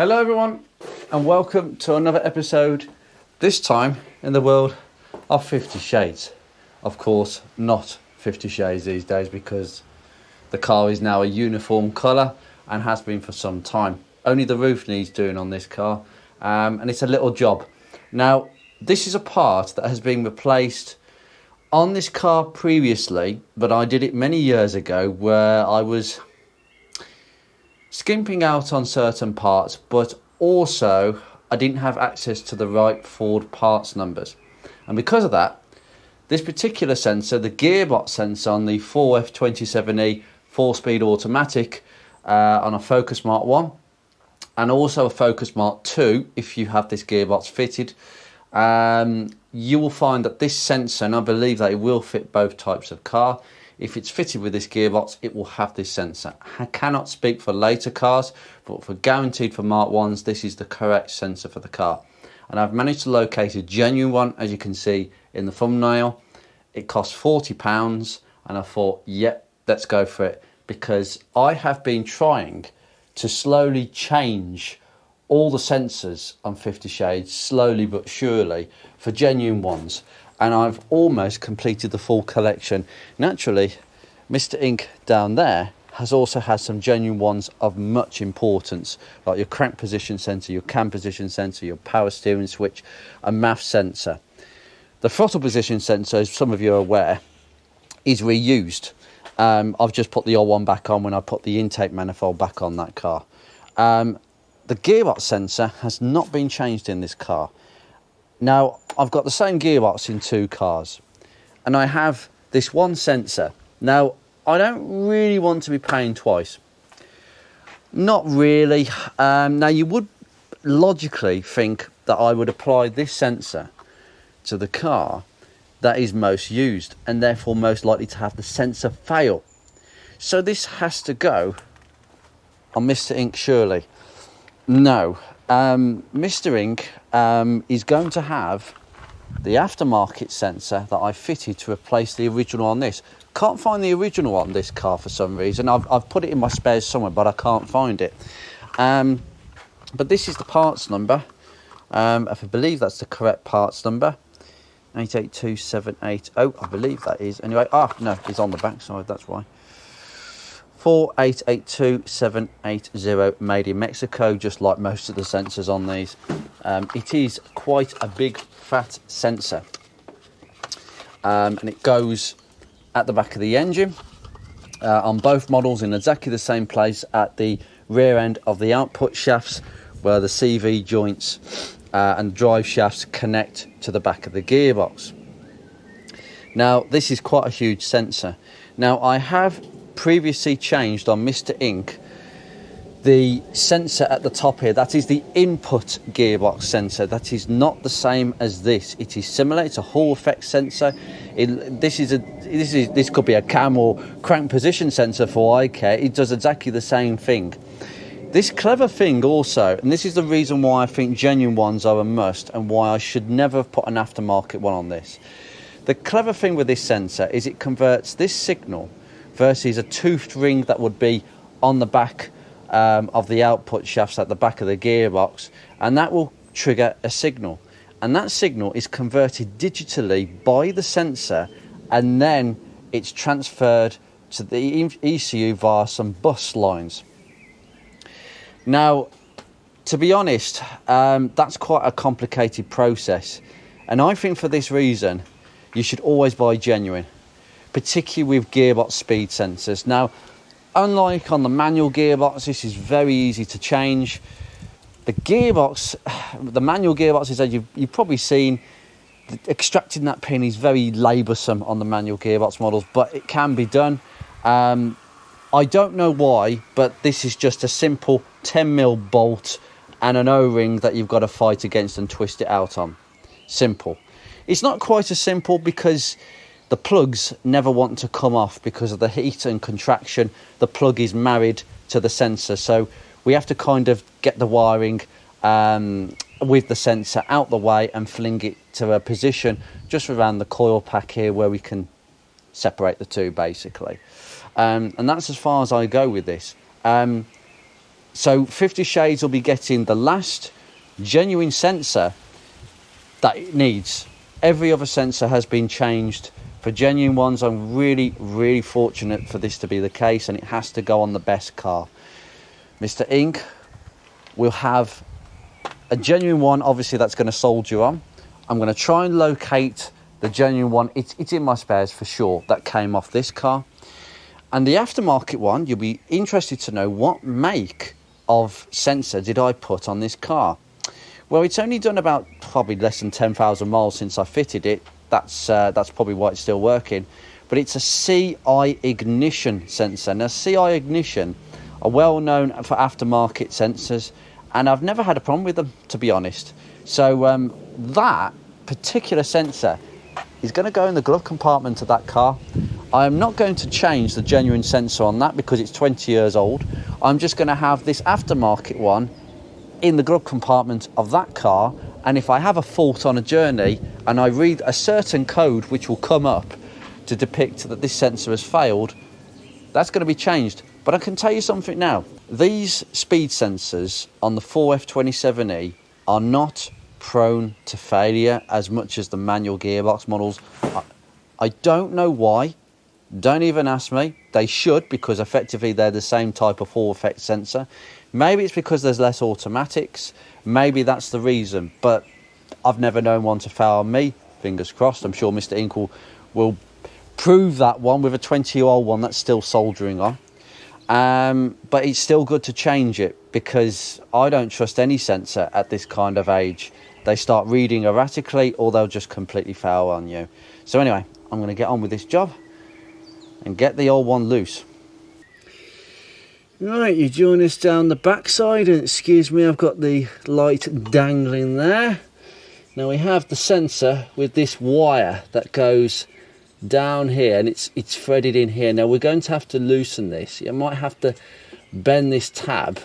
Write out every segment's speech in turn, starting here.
Hello everyone and welcome to another episode, this time in the world of 50 Shades. Of course not 50 Shades these days because the car is now a uniform colour and has been for some time. Only the roof needs doing on this car and it's a little job. Now this is a part that has been replaced on this car previously, but I did it many years ago where I was skimping out on certain parts, but also I didn't have access to the right Ford parts numbers. And because of that, this particular sensor, the gearbox sensor on the 4F27E 4-speed automatic on a Focus Mark 1, and also a Focus Mark 2 if you have this gearbox fitted, you will find that this sensor, and I believe that it will fit both types of car, if it's fitted with this gearbox, it will have this sensor. I cannot speak for later cars, but for guaranteed for Mark 1s, this is the correct sensor for the car. And I've managed to locate a genuine one, as you can see in the thumbnail. It costs £40, and I thought, yep, let's go for it. Because I have been trying to slowly change all the sensors on 50 Shades, slowly but surely, for genuine ones. And I've almost completed the full collection. Naturally, Mr. Ink down there has also had some genuine ones of much importance, like your crank position sensor, your cam position sensor, your power steering switch, a MAF sensor. The throttle position sensor, as some of you are aware, is reused. I've just put the old one back on when I put the intake manifold back on that car. The gearbox sensor has not been changed in this car. Now, I've got the same gearbox in two cars, and I have this one sensor. Now, I don't really want to be paying twice. Not really. Now, you would logically think that I would apply this sensor to the car that is most used, and therefore most likely to have the sensor fail. So this has to go on Mr. Ink, surely. No. Mr. Ink is going to have the aftermarket sensor that I fitted to replace the original on this. Can't find the original on this car for some reason. I've put it in my spares somewhere, but I can't find it. But this is the parts number. If I believe that's the correct parts number. 882780, I believe that is. Anyway, no, it's on the back side, that's why. 4882780, made in Mexico, just like most of the sensors on these. It is quite a big fat sensor, and it goes at the back of the engine on both models in exactly the same place at the rear end of the output shafts, where the CV joints and drive shafts connect to the back of the gearbox. Now this is quite a huge sensor. Now I have previously changed on Mr. Ink the sensor at the top here. That is the input gearbox sensor. That is not the same as this. It is similar. It's a Hall effect sensor. This could be a cam or crank position sensor for I care. It does exactly the same thing. This clever thing also, and this is the reason why I think genuine ones are a must and why I should never have put an aftermarket one on this. The clever thing with this sensor is it converts this signal versus a toothed ring that would be on the back of the output shafts at the back of the gearbox, and that will trigger a signal, and that signal is converted digitally by the sensor, and then it's transferred to the ECU via some bus lines. Now, to be honest, that's quite a complicated process, and I think for this reason you should always buy genuine, particularly with gearbox speed sensors. Now, unlike on the manual gearbox, this is very easy to change. The manual gearboxes, as you've probably seen, extracting that pin is very laboursome on the manual gearbox models, but it can be done. I don't know why, but this is just a simple 10mm bolt and an O-ring that you've got to fight against and twist it out on. Simple. It's not quite as simple because the plugs never want to come off because of the heat and contraction. The plug is married to the sensor, so we have to kind of get the wiring with the sensor out the way and fling it to a position just around the coil pack here where we can separate the two basically. And that's as far as I go with this. So 50 Shades will be getting the last genuine sensor that it needs. Every other sensor has been changed for genuine ones. I'm really, really fortunate for this to be the case, and it has to go on the best car. Mr. Ink will have a genuine one, obviously, that's going to soldier on. I'm going to try and locate the genuine one. It's in my spares for sure, that came off this car. And the aftermarket one, you'll be interested to know what make of sensor did I put on this car. Well, it's only done about probably less than 10,000 miles since I fitted it. That's probably why it's still working. But it's a CI ignition sensor. Now, CI ignition are well known for aftermarket sensors, and I've never had a problem with them, to be honest. So that particular sensor is going to go in the glove compartment of that car. I am not going to change the genuine sensor on that because it's 20 years old. I'm just going to have this aftermarket one in the glove compartment of that car, and if I have a fault on a journey and I read a certain code which will come up to depict that this sensor has failed, that's going to be changed. But I can tell you something now. These speed sensors on the 4F27E are not prone to failure as much as the manual gearbox models. I don't know why. Don't even ask me. They should, because effectively they're the same type of Hall effect sensor. Maybe it's because there's less automatics. Maybe that's the reason. But I've never known one to fail on me. Fingers crossed. I'm sure Mr. Inkle will prove that one with a 20-year-old one that's still soldering on. But it's still good to change it, because I don't trust any sensor at this kind of age. They start reading erratically, or they'll just completely fail on you. So anyway, I'm going to get on with this job and get the old one loose. Right, you join us down the backside, and excuse me, I've got the light dangling there. Now we have the sensor with this wire that goes down here, and it's threaded in here. Now we're going to have to loosen this. You might have to bend this tab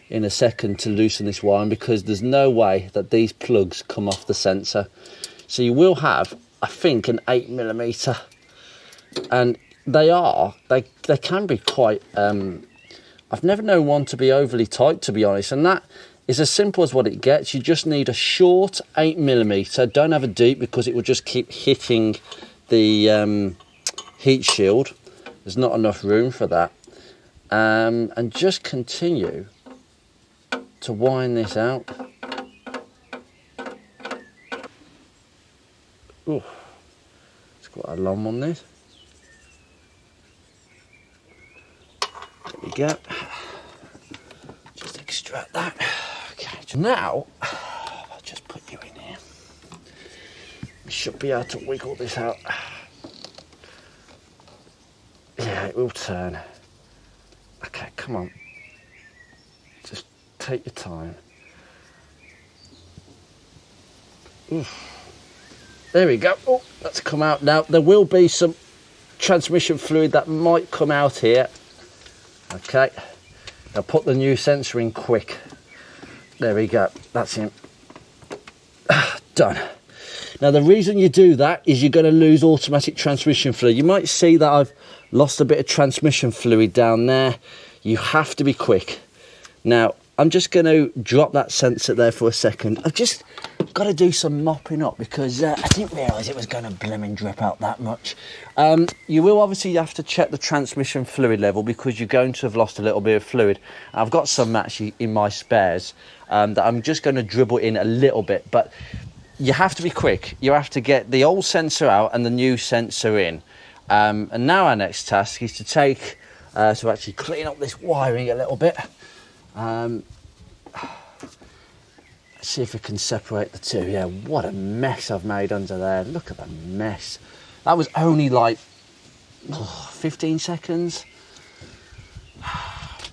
in a second to loosen this wire, because there's no way that these plugs come off the sensor. So you will have, I think, an 8mm, and they can be quite I've never known one to be overly tight, to be honest, and that is as simple as what it gets. You just need a short 8mm. Don't have a deep, because it will just keep hitting the heat shield. There's not enough room for that. And just continue to wind this out. Ooh, it's quite a long one, this. There we go. Just extract that. Okay, so now I'll just put you in here. We should be able to wiggle this out. Yeah, it will turn. Okay, come on. Just take your time. There we go. Oh, that's come out now. There will be some transmission fluid that might come out here. Okay, now put the new sensor in quick. There we go, that's in. Done. Now the reason you do that is you're going to lose automatic transmission fluid. You might see that I've lost a bit of transmission fluid down there. You have to be quick. Now I'm just going to drop that sensor there for a second. I've just got to do some mopping up, because I didn't realise it was going to blimmin' drip out that much. You will obviously have to check the transmission fluid level, because you're going to have lost a little bit of fluid. I've got some actually in my spares that I'm just going to dribble in a little bit, but you have to be quick. You have to get the old sensor out and the new sensor in. And now our next task is to take, to actually clean up this wiring a little bit. Let's see if we can separate the two. Yeah, what a mess I've made under there. Look at the mess. That was only like 15 seconds.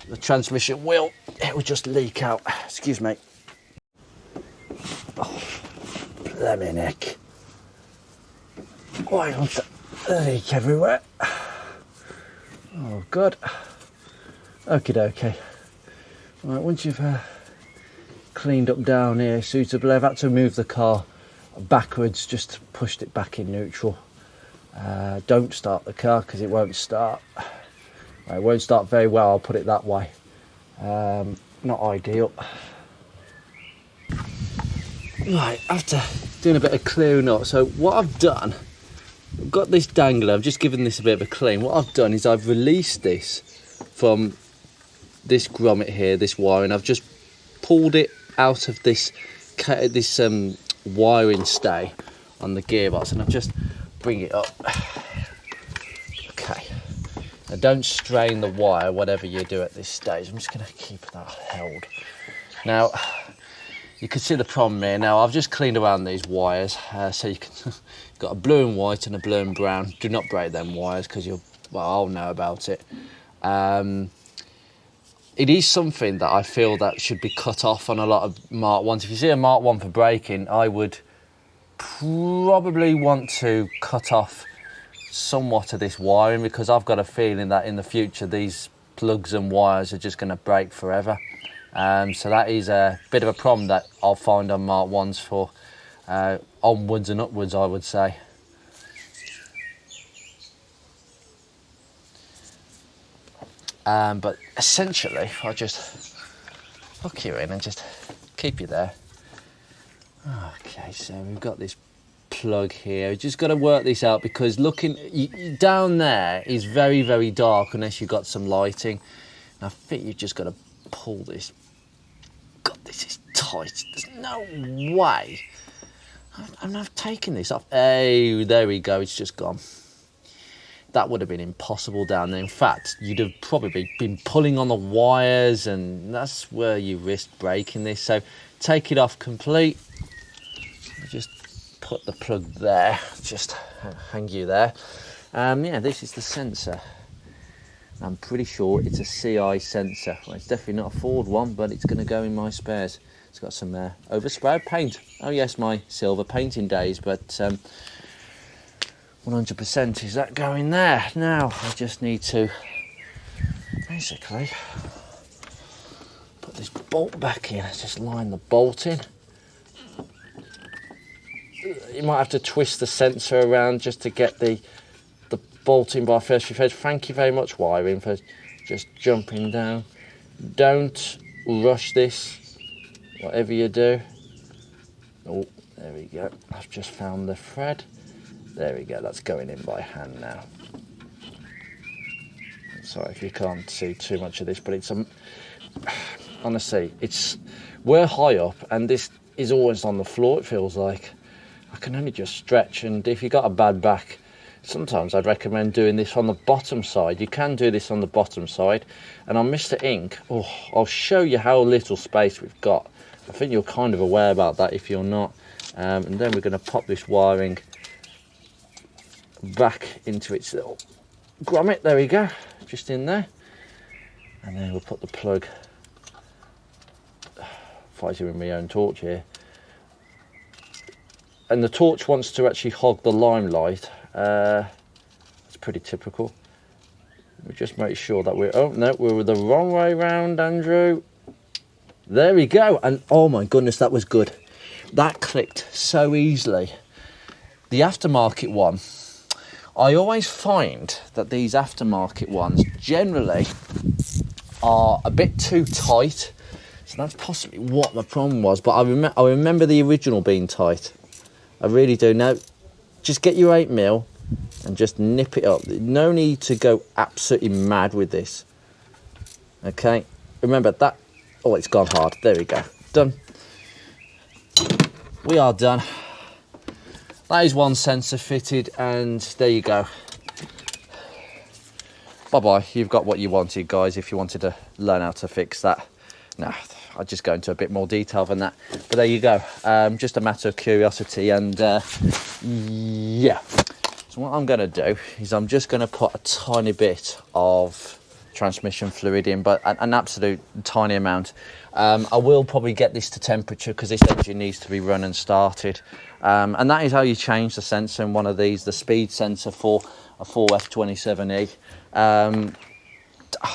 The transmission wheel, it will just leak out. Excuse me. Oh, blimey neck. Why don't the leak everywhere? Oh, God. Okie dokie. Right, once you've cleaned up down here suitably, I've had to move the car backwards, just pushed it back in neutral. Don't start the car, because it won't start. It won't start very well, I'll put it that way. not ideal. Right, after doing a bit of clearing up, so what I've done, I've got this dangler, I've just given this a bit of a clean. What I've done is I've released this from this grommet here, this wire, and I've just pulled it out of this wiring stay on the gearbox, and I've just bring it up. Okay. Now don't strain the wire, whatever you do at this stage. I'm just going to keep that held. Now, you can see the problem here. Now, I've just cleaned around these wires, so you can. You've got a blue and white and a blue and brown. Do not break them wires because I'll know about it. It is something that I feel that should be cut off on a lot of Mark 1s. If you see a Mark 1 for braking, I would probably want to cut off somewhat of this wiring, because I've got a feeling that in the future these plugs and wires are just going to break forever. So that is a bit of a problem that I'll find on Mark 1s for onwards and upwards, I would say. But essentially, I'll just hook you in and just keep you there. Okay, so we've got this plug here. Just got to work this out, because looking down there is very, very dark unless you've got some lighting. And I think you've just got to pull this. God, this is tight. There's no way. I've taken this off. Hey, there we go. It's just gone. That would have been impossible down there. In fact, you'd have probably been pulling on the wires, and that's where you risk breaking this. So take it off complete. Just put the plug there. Just hang you there. Yeah, this is the sensor. I'm pretty sure it's a CI sensor. Well, it's definitely not a Ford one, but it's going to go in my spares. It's got some oversprayed paint. Oh yes, my silver painting days, but 100% is that going there. Now I just need to basically put this bolt back in. Let's just line the bolt in. You might have to twist the sensor around just to get the bolting by first thread. Thank you very much, wiring, for just jumping down. Don't rush this, whatever you do. Oh, there we go. I've just found the thread. There we go. That's going in by hand now. Sorry if you can't see too much of this, but it's honestly, we're high up, and this is always on the floor. It feels like I can only just stretch, and if you've got a bad back, sometimes I'd recommend doing this on the bottom side. You can do this on the bottom side. And on Mr. Ink, I'll show you how little space we've got. I think you're kind of aware about that if you're not. And then we're going to pop this wiring back into its little grommet. There we go, just in there. And then we'll put the plug, fighting with my own torch here. And the torch wants to actually hog the limelight. It's pretty typical. We just make sure that we're the wrong way round, Andrew. There we go. And oh my goodness, that was good. That clicked so easily. The aftermarket one, I always find that these aftermarket ones generally are a bit too tight. So that's possibly what the problem was. But I remember the original being tight. I really do. Now, just get your 8mm and just nip it up. No need to go absolutely mad with this. Okay, remember that. Oh, it's gone hard. There we go. Done. We are done. That is one sensor fitted, and there you go. Bye-bye. You've got what you wanted, guys, if you wanted to learn how to fix that. No, I'll just go into a bit more detail than that. But there you go. Just a matter of curiosity, and yeah. So what I'm going to do is I'm just going to put a tiny bit of transmission fluid in, but an absolute tiny amount. I will probably get this to temperature because this engine needs to be run and started. And that is how you change the sensor in one of these, the speed sensor for a 4F27E.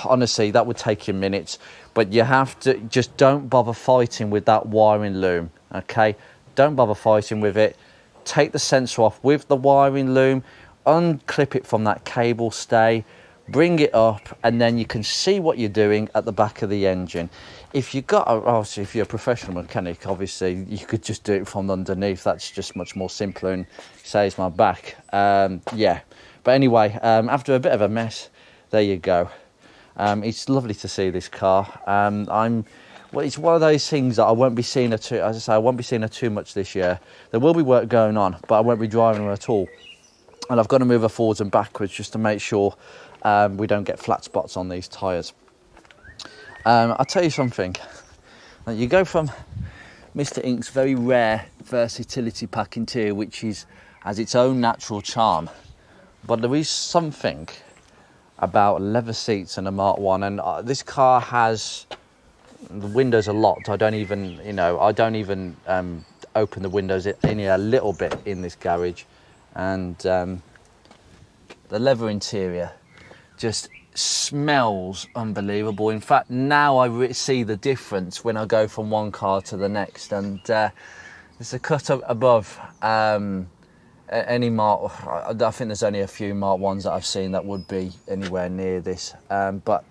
Honestly, that would take you minutes, but you have to just don't bother fighting with that wiring loom. Okay, don't bother fighting with it. Take the sensor off with the wiring loom, unclip it from that cable stay, bring it up, and then you can see what you're doing at the back of the engine. If you've got, obviously, if you're a professional mechanic, obviously you could just do it from underneath. That's just much more simpler and saves my back. Yeah, but anyway, after a bit of a mess, there you go. It's lovely to see this car. Well, it's one of those things that I won't be seeing her too. As I say, I won't be seeing her too much this year. There will be work going on, but I won't be driving her at all. And I've got to move her forwards and backwards just to make sure we don't get flat spots on these tyres. I'll tell you something. You go from Mr. Ink's very rare versatility pack interior, which has its own natural charm, but there is something about leather seats and a Mark 1, and this car has the windows are locked. I don't even open the windows any a little bit in this garage, and the leather interior just smells unbelievable. In fact, now I see the difference when I go from one car to the next, and it's a cut up above any Mark. I think there's only a few Mark 1s that I've seen that would be anywhere near this, but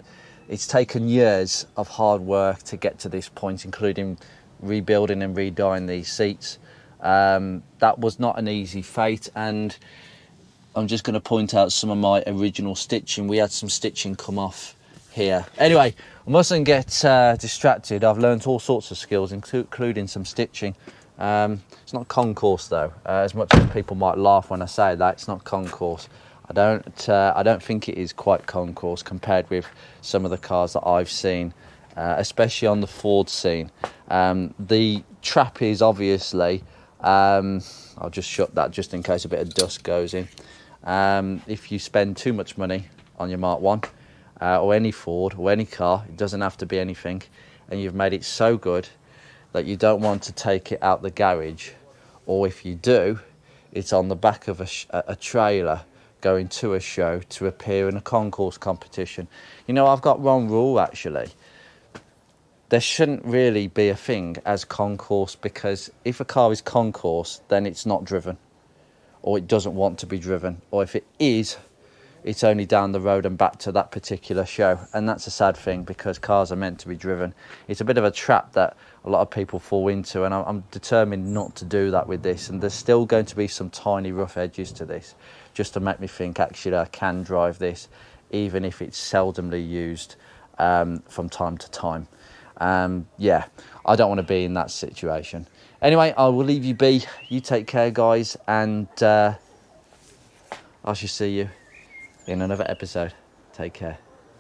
it's taken years of hard work to get to this point, including rebuilding and redying these seats. That was not an easy fate, and I'm just going to point out some of my original stitching. We had some stitching come off here. Anyway, I mustn't get distracted. I've learnt all sorts of skills, including some stitching. It's not concourse though, as much as people might laugh when I say that. It's not concourse. I don't think it is quite concourse compared with some of the cars that I've seen, especially on the Ford scene. The trap is obviously, I'll just shut that just in case a bit of dust goes in. If you spend too much money on your Mark 1 or any Ford or any car, it doesn't have to be anything, and you've made it so good that you don't want to take it out the garage, or if you do, it's on the back of a trailer going to a show to appear in a concourse competition. You know, I've got one rule actually. There shouldn't really be a thing as concourse, because if a car is concourse, then it's not driven, or it doesn't want to be driven, or if it is, it's only down the road and back to that particular show. And that's a sad thing, because cars are meant to be driven. It's a bit of a trap that a lot of people fall into, and I'm determined not to do that with this. And there's still going to be some tiny rough edges to this, just to make me think actually I can drive this, even if it's seldomly used from time to time. Yeah, I don't want to be in that situation. Anyway, I will leave you be. You take care, guys, and I shall see you in another episode. Take care.